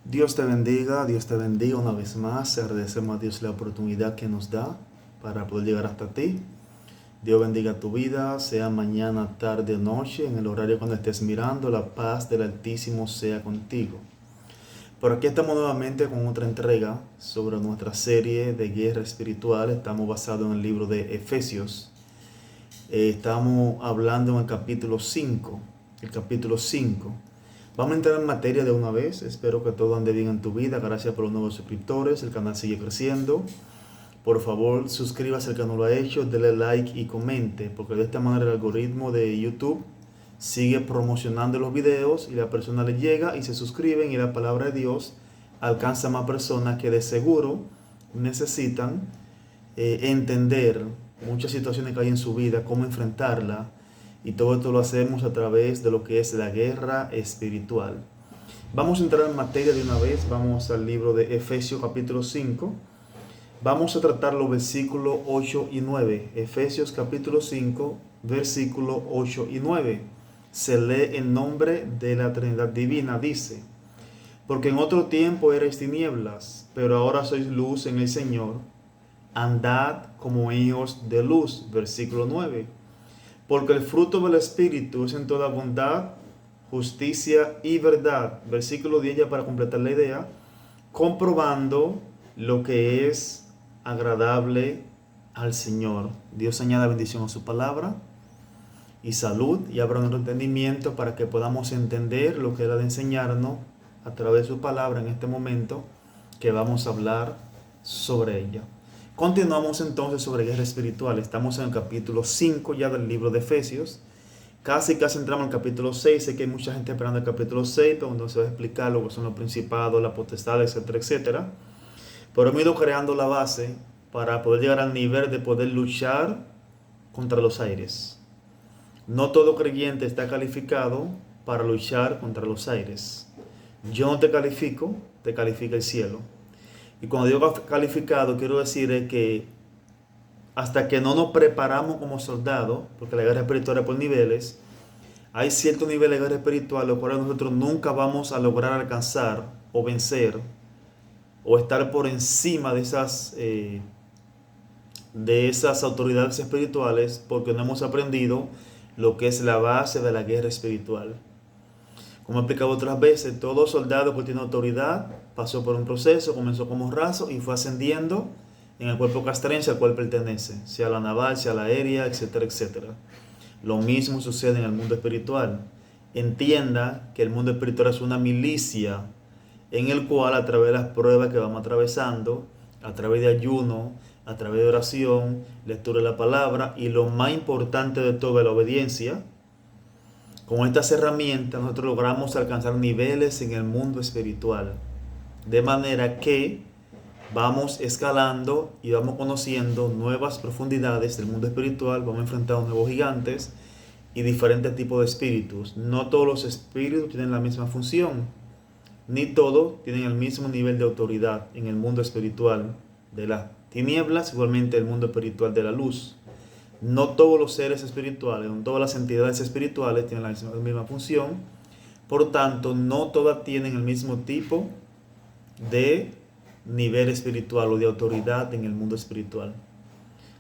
Dios te bendiga una vez más. Agradecemos a Dios la oportunidad que nos da para poder llegar hasta ti. Dios bendiga tu vida, sea mañana, tarde o noche, en el horario cuando estés mirando, la paz del Altísimo sea contigo. Por aquí estamos nuevamente con otra entrega sobre nuestra serie de guerra espiritual. Estamos basados en el libro de Efesios. Estamos hablando en el capítulo 5. El capítulo 5. Vamos a entrar en materia de una vez. Espero que todo ande bien en tu vida. Gracias por los nuevos suscriptores. El canal sigue creciendo. Por favor, suscríbase al que no lo ha hecho, dele like y comente, porque de esta manera el algoritmo de YouTube sigue promocionando los videos y la persona le llega y se suscriben y la palabra de Dios alcanza a más personas que de seguro necesitan entender muchas situaciones que hay en su vida, cómo enfrentarla, y todo esto lo hacemos a través de lo que es la guerra espiritual. Vamos a entrar en materia de una vez. Vamos al libro de Efesios capítulo 5. Vamos a tratar los versículos 8 y 9. Efesios capítulo 5, versículos 8 y 9. Se lee en nombre de la Trinidad Divina. Dice: porque en otro tiempo erais tinieblas, pero ahora sois luz en el Señor. Andad como hijos de luz. Versículo 9. Porque el fruto del Espíritu es en toda bondad, justicia y verdad. Versículo 10 ya para completar la idea. Comprobando lo que es agradable al Señor. Dios añada bendición a su palabra y salud y abra nuestro entendimiento para que podamos entender lo que Él ha de enseñarnos a través de su palabra en este momento que vamos a hablar sobre ella. Continuamos entonces sobre guerra espiritual. Estamos en el capítulo 5 ya del libro de Efesios. Casi entramos en el capítulo 6. Sé que hay mucha gente esperando el capítulo 6, pero donde se va a explicar lo que son los principados, la potestad, etcétera, etcétera. Pero hemos ido creando la base para poder llegar al nivel de poder luchar contra los aires. No todo creyente está calificado para luchar contra los aires. Yo no te califico, te califica el cielo. Y cuando digo calificado, quiero decir que hasta que no nos preparamos como soldados, porque la guerra espiritual es por niveles, hay ciertos niveles de guerra espiritual los cuales nosotros nunca vamos a lograr alcanzar o vencer o estar por encima de esas autoridades espirituales, porque no hemos aprendido lo que es la base de la guerra espiritual. Como he explicado otras veces, todo soldado que tiene autoridad pasó por un proceso, comenzó como raso y fue ascendiendo en el cuerpo castrense al cual pertenece, sea la naval, sea la aérea, etcétera, etcétera. Lo mismo sucede en el mundo espiritual. Entienda que el mundo espiritual es una milicia en el cual, a través de las pruebas que vamos atravesando, a través de ayuno, a través de oración, lectura de la palabra y lo más importante de todo es la obediencia, con estas herramientas nosotros logramos alcanzar niveles en el mundo espiritual, de manera que vamos escalando y vamos conociendo nuevas profundidades del mundo espiritual, vamos enfrentando nuevos gigantes y diferentes tipos de espíritus. No todos los espíritus tienen la misma función, ni todos tienen el mismo nivel de autoridad en el mundo espiritual de las tinieblas, igualmente el mundo espiritual de la luz. No todos los seres espirituales, no todas las entidades espirituales tienen la misma función. Por tanto, no todas tienen el mismo tipo de nivel espiritual o de autoridad en el mundo espiritual.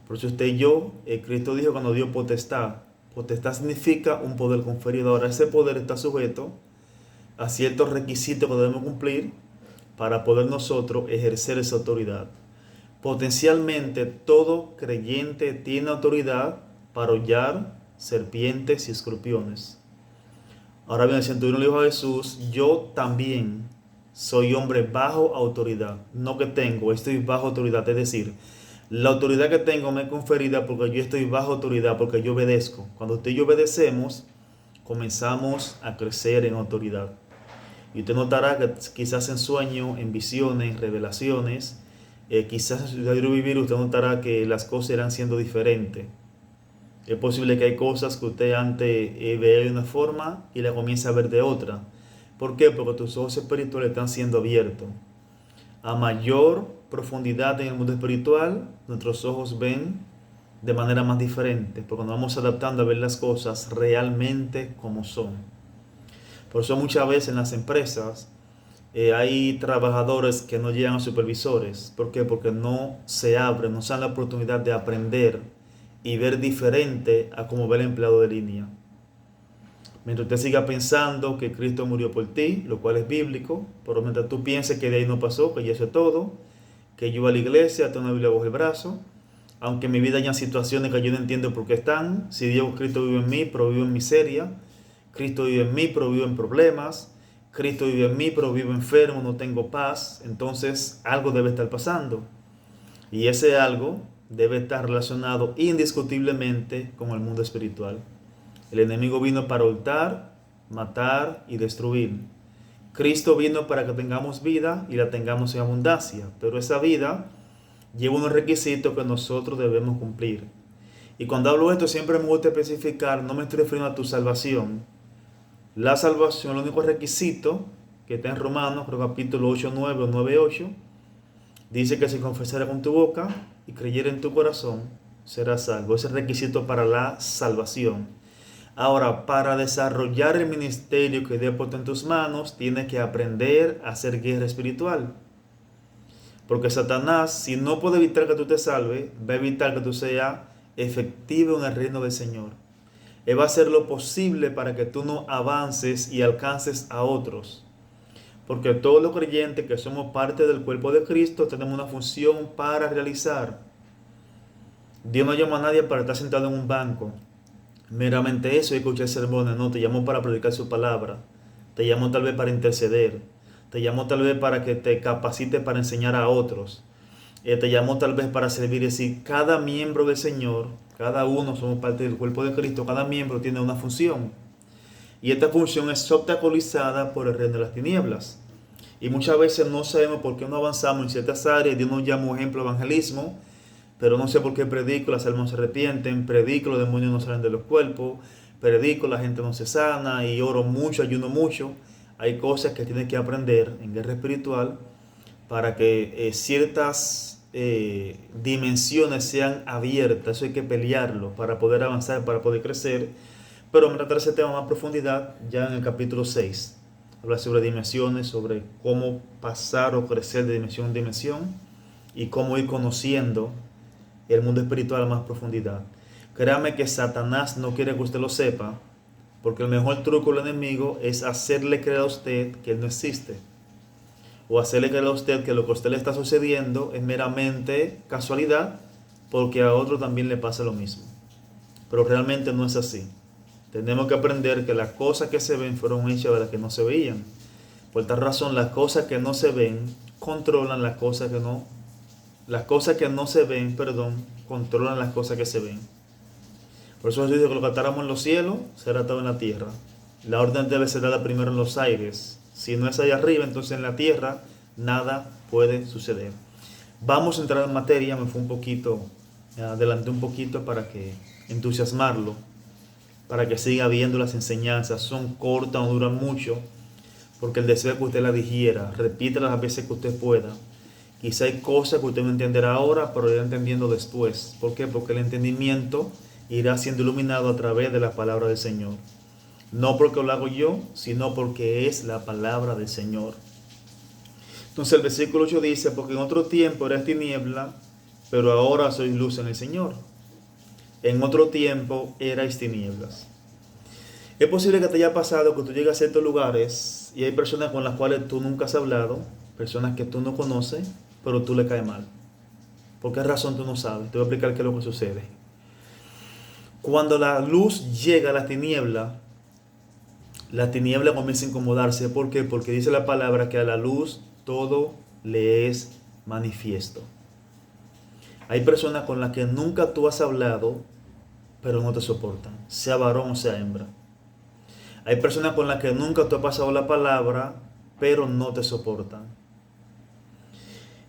Por eso usted y yo, Cristo dijo cuando dio potestad. Potestad significa un poder conferido. Ahora, ese poder está sujeto a ciertos requisitos que debemos cumplir para poder nosotros ejercer esa autoridad. Potencialmente todo creyente tiene autoridad para hollar serpientes y escorpiones. Ahora bien, el centurión le dijo a Jesús: yo también soy hombre bajo autoridad. No que tengo, estoy bajo autoridad. Es decir, la autoridad que tengo me es conferida porque yo estoy bajo autoridad, porque yo obedezco. Cuando usted y yo obedecemos, comenzamos a crecer en autoridad. Y usted notará que quizás en sueños, en visiones, en revelaciones, quizás en su diario vivir usted notará que las cosas irán siendo diferentes. Es posible que hay cosas que usted antes veía de una forma y la comienza a ver de otra. ¿Por qué? Porque tus ojos espirituales están siendo abiertos. A mayor profundidad en el mundo espiritual, nuestros ojos ven de manera más diferente, porque nos vamos adaptando a ver las cosas realmente como son. Por eso muchas veces en las empresas Hay trabajadores que no llegan a supervisores. ¿Por qué? Porque no se abren, no se dan la oportunidad de aprender y ver diferente a como ve el empleado de línea. Mientras usted siga pensando que Cristo murió por ti, lo cual es bíblico, pero mientras tú pienses que de ahí no pasó, que ya eso es todo, que yo voy a la iglesia, tengo una Biblia bajo el brazo, aunque en mi vida haya situaciones que yo no entiendo por qué están, si Dios Cristo vive en mí, pero vivo en miseria, Cristo vive en mí, pero vivo en problemas, Cristo vive en mí, pero vivo enfermo, no tengo paz, entonces algo debe estar pasando. Y ese algo debe estar relacionado indiscutiblemente con el mundo espiritual. El enemigo vino para hurtar, matar y destruir. Cristo vino para que tengamos vida y la tengamos en abundancia, pero esa vida lleva unos requisitos que nosotros debemos cumplir. Y cuando hablo de esto siempre me gusta especificar, no me estoy refiriendo a tu salvación. La salvación, el único requisito que está en Romanos, creo capítulo 8:9 o 9:8, dice que si confesaras con tu boca y creyera en tu corazón, serás salvo. Ese es el requisito para la salvación. Ahora, para desarrollar el ministerio que Dios ha puesto en tus manos, tienes que aprender a hacer guerra espiritual. Porque Satanás, si no puede evitar que tú te salves, va a evitar que tú seas efectivo en el reino del Señor. Él va a hacer lo posible para que tú no avances y alcances a otros. Porque todos los creyentes que somos parte del cuerpo de Cristo tenemos una función para realizar. Dios no llama a nadie para estar sentado en un banco. Meramente eso y escuchar sermones, no, te llamó para predicar su palabra, te llamó tal vez para interceder, te llamó tal vez para que te capacites para enseñar a otros, te llamó tal vez para servir. Es decir, cada miembro del Señor, cada uno somos parte del cuerpo de Cristo, cada miembro tiene una función y esta función es obstaculizada por el reino de las tinieblas y muchas veces no sabemos por qué no avanzamos en ciertas áreas. Dios nos llama un ejemplo de evangelismo, pero no sé por qué predico, las almas se arrepienten, predico, los demonios no salen de los cuerpos, predico, la gente no se sana y oro mucho, ayuno mucho. Hay cosas que tienes que aprender en guerra espiritual para que ciertas dimensiones sean abiertas. Eso hay que pelearlo para poder avanzar, para poder crecer. Pero me trataré ese tema más profundidad ya en el capítulo 6. Habla sobre dimensiones, sobre cómo pasar o crecer de dimensión en dimensión y cómo ir conociendo el mundo espiritual a más profundidad. Créame que Satanás no quiere que usted lo sepa, porque el mejor truco del enemigo es hacerle creer a usted que él no existe, o hacerle creer a usted que lo que a usted le está sucediendo es meramente casualidad, porque a otro también le pasa lo mismo. Pero realmente no es así. Tenemos que aprender que las cosas que se ven fueron hechas de las que no se veían. Por tal razón, las cosas que no se ven controlan las cosas que no. Las cosas que no se ven, controlan las cosas que se ven. Por eso Jesús dice que lo que atáramos en los cielos será atado en la tierra. La orden debe ser dada primero en los aires. Si no es allá arriba, entonces en la tierra nada puede suceder. Vamos a entrar en materia. Me fui un poquito, me adelanté un poquito para que entusiasmarlo, para que siga viendo las enseñanzas. Son cortas, no duran mucho, porque el deseo es que usted la digiera. Repítela las veces que usted pueda. Quizá hay cosas que usted no entenderá ahora, pero irá entendiendo después. ¿Por qué? Porque el entendimiento irá siendo iluminado a través de la palabra del Señor. No porque lo hago yo, sino porque es la palabra del Señor. Entonces el versículo 8 dice, porque en otro tiempo eras tiniebla, pero ahora sois luz en el Señor. En otro tiempo erais tinieblas. Es posible que te haya pasado que tú llegas a ciertos lugares y hay personas con las cuales tú nunca has hablado, personas que tú no conoces, pero tú le caes mal. ¿Por qué razón tú no sabes? Te voy a explicar qué es lo que sucede. Cuando la luz llega a la tiniebla comienza a incomodarse. ¿Por qué? Porque dice la palabra que a la luz todo le es manifiesto. Hay personas con las que nunca tú has hablado, pero no te soportan, sea varón o sea hembra. Hay personas con las que nunca tú has pasado la palabra, pero no te soportan.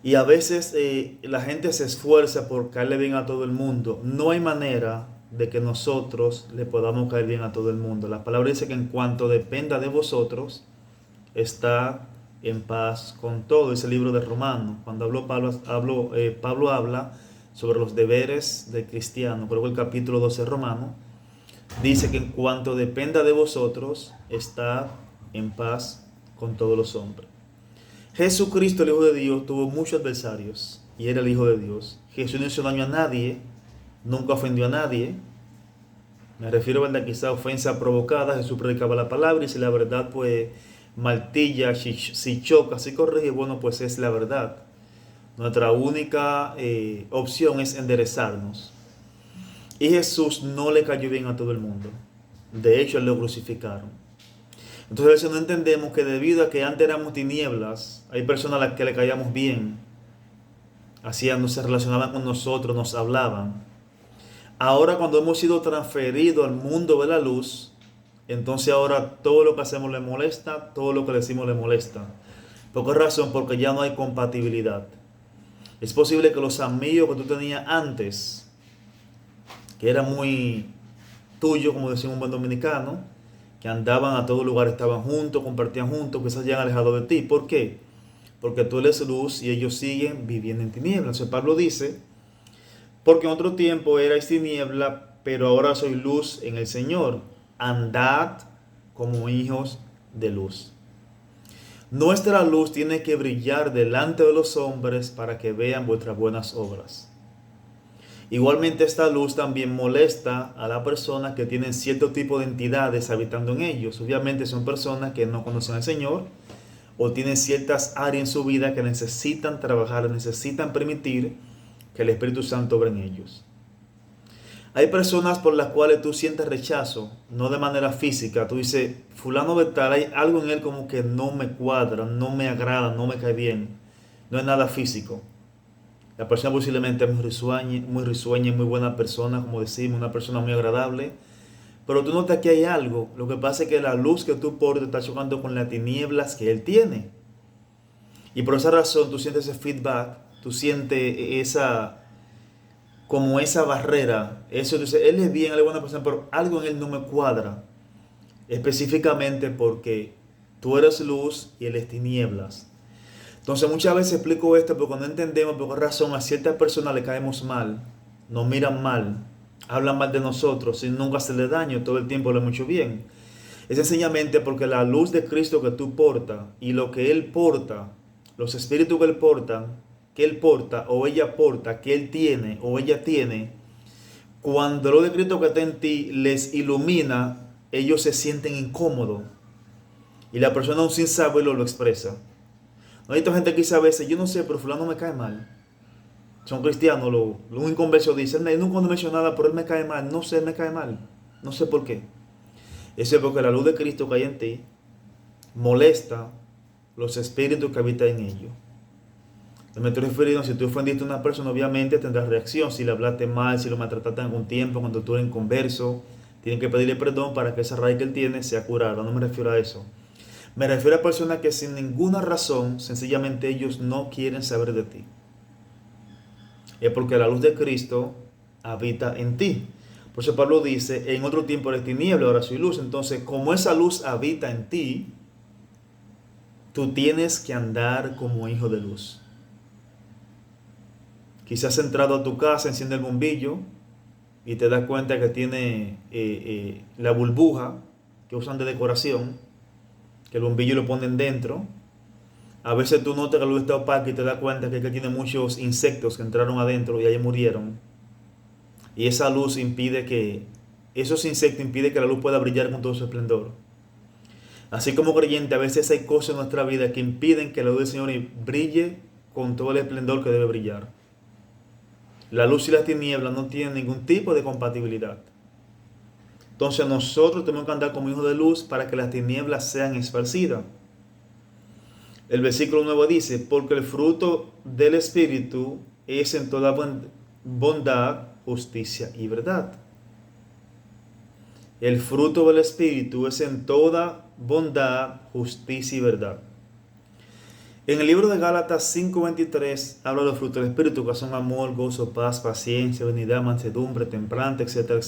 Y a veces la gente se esfuerza por caerle bien a todo el mundo. No hay manera de que nosotros le podamos caer bien a todo el mundo. La palabra dice que en cuanto dependa de vosotros, está en paz con todo. Es el libro de Romanos. Cuando Pablo habla sobre los deberes del cristiano, creo que el capítulo 12 de Romanos, dice que en cuanto dependa de vosotros, está en paz con todos los hombres. Jesucristo, el Hijo de Dios, tuvo muchos adversarios y era el Hijo de Dios. Jesús no hizo daño a nadie, nunca ofendió a nadie. Me refiero, ¿verdad? Quizá ofensa provocada. Jesús predicaba la palabra y si la verdad pues martilla, si choca, si corrige, bueno, pues es la verdad. Nuestra única opción es enderezarnos. Y Jesús no le cayó bien a todo el mundo. De hecho, él lo crucificaron. Entonces, a veces no entendemos que debido a que antes éramos tinieblas, hay personas a las que le caíamos bien, se relacionaban con nosotros, nos hablaban. Ahora, cuando hemos sido transferidos al mundo de la luz, entonces ahora todo lo que hacemos le molesta, todo lo que decimos le molesta. ¿Por qué razón? Porque ya no hay compatibilidad. Es posible que los amigos que tú tenías antes, que eran muy tuyos, como decía un buen dominicano, que andaban a todo lugar, estaban juntos, compartían juntos, quizás ya han alejado de ti. ¿Por qué? Porque tú eres luz y ellos siguen viviendo en tinieblas. Entonces Pablo dice, porque en otro tiempo erais tiniebla, pero ahora soy luz en el Señor. Andad como hijos de luz. Nuestra luz tiene que brillar delante de los hombres para que vean vuestras buenas obras. Igualmente esta luz también molesta a las personas que tienen cierto tipo de entidades habitando en ellos. Obviamente son personas que no conocen al Señor o tienen ciertas áreas en su vida que necesitan trabajar, necesitan permitir que el Espíritu Santo obre en ellos. Hay personas por las cuales tú sientes rechazo, no de manera física. Tú dices, fulano de tal, hay algo en él como que no me cuadra, no me agrada, no me cae bien. No es nada físico. La persona posiblemente es muy risueña, muy buena persona, como decimos, una persona muy agradable. Pero tú notas que hay algo. Lo que pasa es que la luz que tú portas está chocando con las tinieblas que él tiene. Y por esa razón tú sientes ese feedback, tú sientes esa barrera. Eso, tú dices, él es bien, él es buena persona, pero algo en él no me cuadra. Específicamente porque tú eres luz y él es tinieblas. Entonces muchas veces explico esto porque no entendemos por qué razón a ciertas personas le caemos mal, nos miran mal, hablan mal de nosotros sin nunca hacerle daño, todo el tiempo lo hemos hecho bien. Es sencillamente porque la luz de Cristo que tú portas y lo que Él porta, los espíritus que Él porta o ella porta, que Él tiene o ella tiene, cuando lo de Cristo que está en ti les ilumina, ellos se sienten incómodos y la persona aún sin saberlo lo expresa. No hay gente que dice a veces, yo no sé, pero fulano me cae mal. Son cristianos, los inconversos dicen, él nunca me ha hecho nada, pero él me cae mal. No sé, él me cae mal. No sé por qué. Eso es porque la luz de Cristo que hay en ti molesta los espíritus que habitan en ellos. Me estoy refiriendo, si tú ofendiste a una persona, obviamente tendrás reacción. Si le hablaste mal, si lo maltrataste en algún tiempo, cuando tú eres inconverso, tienen que pedirle perdón para que esa raíz que él tiene sea curada. No me refiero a eso. Me refiero a personas que sin ninguna razón, sencillamente ellos no quieren saber de ti. Es porque la luz de Cristo habita en ti. Por eso Pablo dice, en otro tiempo eres tiniebla, ahora soy luz. Entonces, como esa luz habita en ti, tú tienes que andar como hijo de luz. Quizás has entrado a tu casa, enciende el bombillo y te das cuenta que tiene la burbuja que usan de decoración, que el bombillo lo ponen dentro. A veces tú notas que la luz está opaca y te das cuenta que tiene muchos insectos que entraron adentro y ahí murieron. Y esa luz esos insectos impiden que la luz pueda brillar con todo su esplendor. Así como creyente, a veces hay cosas en nuestra vida que impiden que la luz del Señor brille con todo el esplendor que debe brillar. La luz y las tinieblas no tienen ningún tipo de compatibilidad. Entonces nosotros tenemos que andar como hijos de luz para que las tinieblas sean esparcidas. El versículo 9 dice, porque el fruto del Espíritu es en toda bondad, justicia y verdad. El fruto del Espíritu es en toda bondad, justicia y verdad. En el libro de Gálatas 5:23 habla de los frutos del Espíritu, que son amor, gozo, paz, paciencia, benignidad, mansedumbre, templanza, etcétera,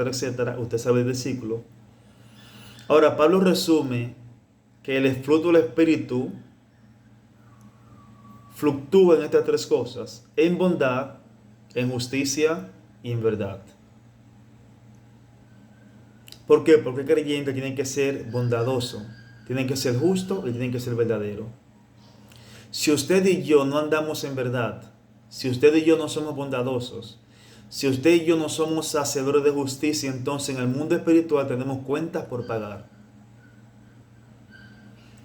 etcétera. Usted sabe el versículo. Ahora, Pablo resume que el fruto del Espíritu fluctúa en estas tres cosas: en bondad, en justicia y en verdad. ¿Por qué? Porque el creyente tiene que ser bondadoso, tiene que ser justo y tiene que ser verdadero. Si usted y yo no andamos en verdad, si usted y yo no somos bondadosos, si usted y yo no somos hacedores de justicia, entonces en el mundo espiritual tenemos cuentas por pagar.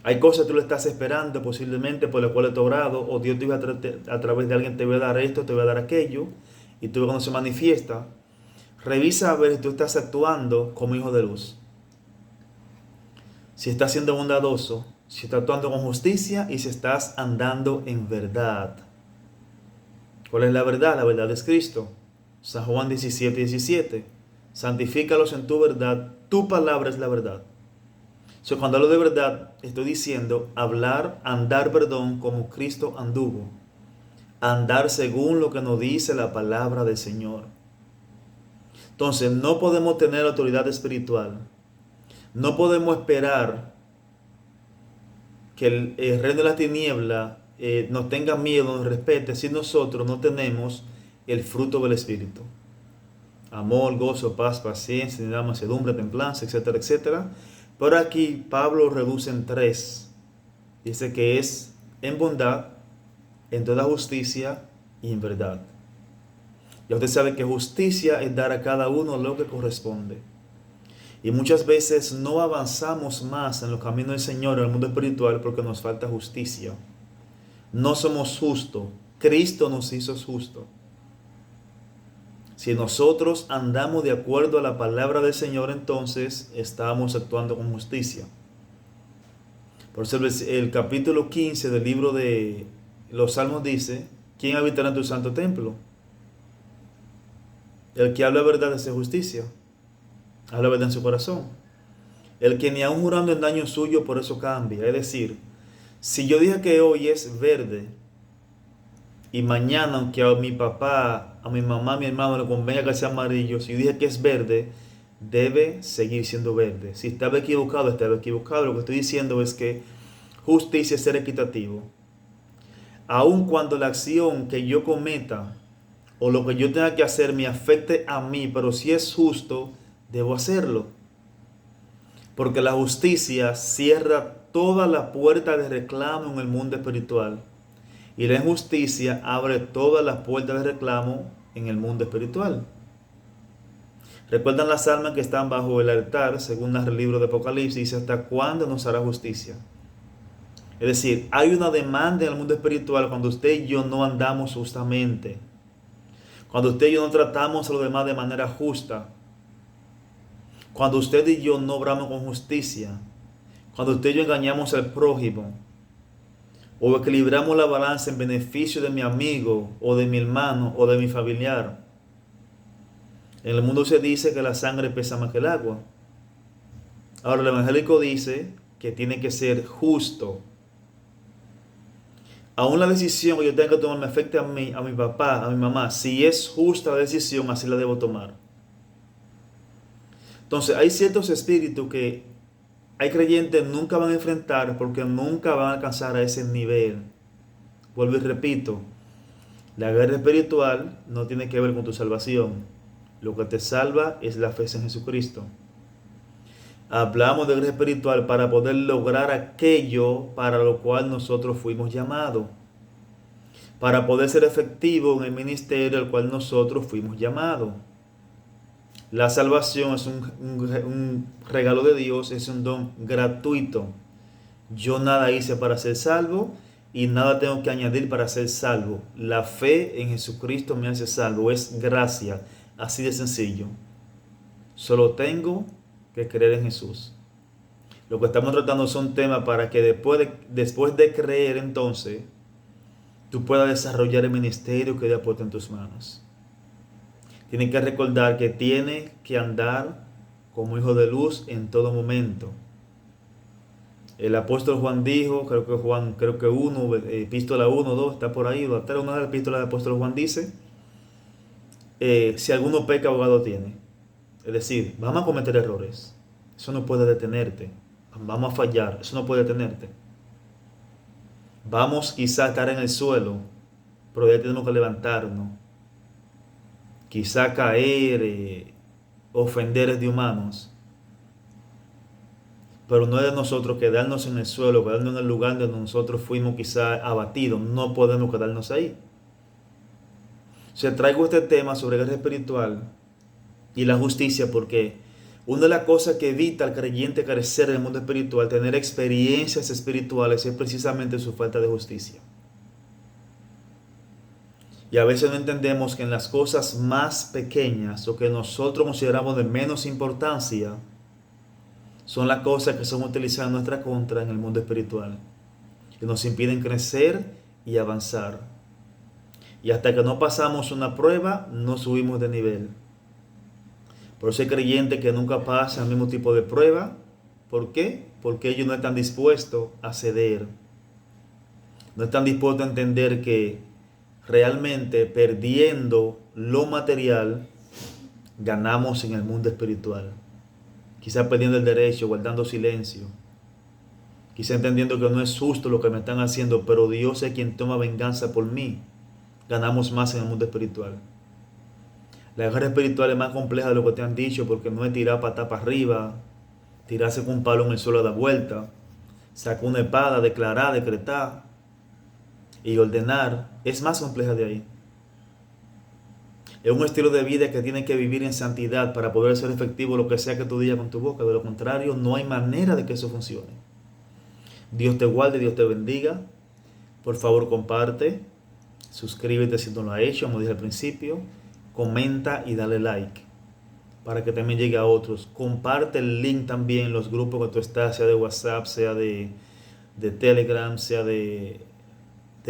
Hay cosas que tú le estás esperando posiblemente por las cuales te has orado, o Dios te va a través de alguien te va a dar esto, te va a dar aquello, y tú cuando se manifiesta, revisa a ver si tú estás actuando como hijo de luz. Si estás siendo bondadoso, si estás actuando con justicia y si estás andando en verdad. ¿Cuál es la verdad? La verdad es Cristo. San Juan 17:17. Santifícalos en tu verdad, tu palabra es la verdad. Cuando hablo de verdad, estoy diciendo andar, como Cristo anduvo. Andar según lo que nos dice la palabra del Señor. Entonces, no podemos tener autoridad espiritual. No podemos esperar que el reino de la tiniebla nos tenga miedo, nos respete, si nosotros no tenemos el fruto del Espíritu. Amor, gozo, paz, paciencia, mansedumbre, templanza, etcétera, etcétera. Pero aquí Pablo reduce en 3. Dice que es en bondad, en toda justicia y en verdad. Ya usted sabe que justicia es dar a cada uno lo que corresponde. Y muchas veces no avanzamos más en los caminos del Señor, en el mundo espiritual, porque nos falta justicia. No somos justos. Cristo nos hizo justos. Si nosotros andamos de acuerdo a la palabra del Señor, entonces estamos actuando con justicia. Por eso el capítulo 15 del libro de los Salmos dice: ¿quién habitará en tu santo templo? El que habla verdad hace justicia, habla verdad en su corazón. El que ni aun jurando en daño suyo, por eso cambia. Es decir, si yo dije que hoy es verde y mañana, aunque a mi papá, a mi mamá, a mi hermano le convenga que sea amarillo, si yo dije que es verde, debe seguir siendo verde. Si estaba equivocado, estaba equivocado. Lo que estoy diciendo es que justicia es ser equitativo. Aun cuando la acción que yo cometa o lo que yo tenga que hacer me afecte a mí, pero si es justo, debo hacerlo. Porque la justicia cierra toda la puerta de reclamo en el mundo espiritual. Y la injusticia abre todas las puertas de reclamo en el mundo espiritual. ¿Recuerdan las almas que están bajo el altar, según el libro de Apocalipsis? Dice: ¿hasta cuándo nos hará justicia? Es decir, hay una demanda en el mundo espiritual cuando usted y yo no andamos justamente. Cuando usted y yo no tratamos a los demás de manera justa. Cuando usted y yo no obramos con justicia. Cuando usted y yo engañamos al prójimo. O equilibramos la balanza en beneficio de mi amigo, o de mi hermano, o de mi familiar. En el mundo se dice que la sangre pesa más que el agua. Ahora el evangélico dice que tiene que ser justo. Aún la decisión que yo tenga que tomar me afecte a mí, a mi papá, a mi mamá. Si es justa la decisión, así la debo tomar. Entonces hay ciertos espíritus que hay creyentes nunca van a enfrentar porque nunca van a alcanzar a ese nivel. Vuelvo y repito, la guerra espiritual no tiene que ver con tu salvación. Lo que te salva es la fe en Jesucristo. Hablamos de guerra espiritual para poder lograr aquello para lo cual nosotros fuimos llamados. Para poder ser efectivo en el ministerio al cual nosotros fuimos llamados. La salvación es un regalo de Dios, es un don gratuito. Yo nada hice para ser salvo y nada tengo que añadir para ser salvo. La fe en Jesucristo me hace salvo, es gracia, así de sencillo. Solo tengo que creer en Jesús. Lo que estamos tratando son temas para que después de creer, entonces, tú puedas desarrollar el ministerio que Dios ha puesto en tus manos. Tienes que recordar que tienes que andar como hijo de luz en todo momento. El apóstol Juan dijo, creo que epístola 1, 2, está por ahí, una de las epístolas del apóstol Juan dice, si alguno peca, abogado tiene. Es decir, vamos a cometer errores. Eso no puede detenerte. Vamos a fallar. Eso no puede detenerte. Vamos quizá a estar en el suelo, pero ya tenemos que levantarnos. Quizá caer, ofender de humanos. pero no es de nosotros quedarnos en el suelo, quedarnos en el lugar donde nosotros fuimos quizá abatidos. No podemos quedarnos ahí. O sea, traigo este tema sobre guerra espiritual y la justicia porque una de las cosas que evita al creyente crecer en el mundo espiritual, tener experiencias espirituales, es precisamente su falta de justicia. Y a veces no entendemos que en las cosas más pequeñas o que nosotros consideramos de menos importancia, son las cosas que son utilizadas en nuestra contra en el mundo espiritual, que nos impiden crecer y avanzar. Y hasta que no pasamos una prueba, no subimos de nivel. Por eso hay creyentes que nunca pasan el mismo tipo de prueba. ¿Por qué? Porque ellos no están dispuestos a ceder. No están dispuestos a entender que realmente perdiendo lo material, ganamos en el mundo espiritual. Quizás perdiendo el derecho, guardando silencio. Quizás entendiendo que no es justo lo que me están haciendo, pero Dios es quien toma venganza por mí. Ganamos más en el mundo espiritual. La guerra espiritual es más compleja de lo que te han dicho, porque no es tirar patada para arriba, tirarse con un palo en el suelo a dar vuelta, sacar una espada, declarar, decretar y ordenar. Es más compleja de ahí. Es un estilo de vida que tienes que vivir en santidad para poder ser efectivo lo que sea que tú digas con tu boca. De lo contrario, no hay manera de que eso funcione. Dios te guarde, Dios te bendiga. Por favor, comparte. Suscríbete si no lo has hecho, como dije al principio. Comenta y dale like para que también llegue a otros. Comparte el link también en los grupos que tú estás, sea de WhatsApp, sea de Telegram, sea de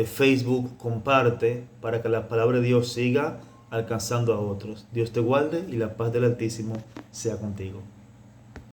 Facebook. Comparte para que la palabra de Dios siga alcanzando a otros. Dios te guarde y la paz del Altísimo sea contigo.